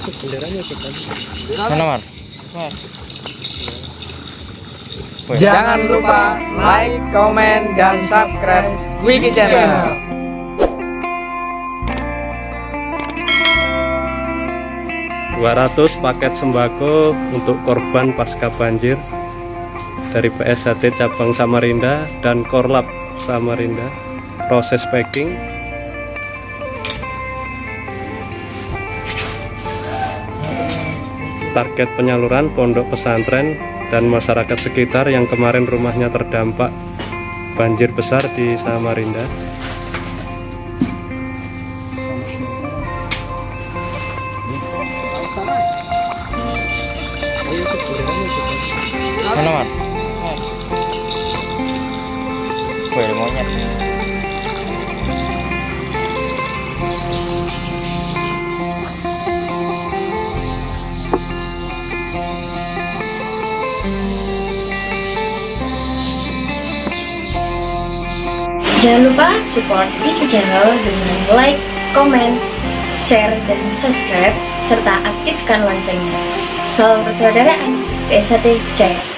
Mana, Mar? Jangan lupa like, komen, dan subscribe Wiki Channel. Paket sembako untuk korban pasca banjir dari PSHT Cabang Samarinda dan Korlap Samarinda. Proses packing. Target penyaluran pondok pesantren dan masyarakat sekitar yang kemarin rumahnya terdampak banjir besar di Samarinda. Mana, Mar? Wih, monyet. Jangan lupa support Wiki Channel dengan like, komen, share, dan subscribe, serta aktifkan loncengnya. Salam persaudaraan, PSHT Jaya.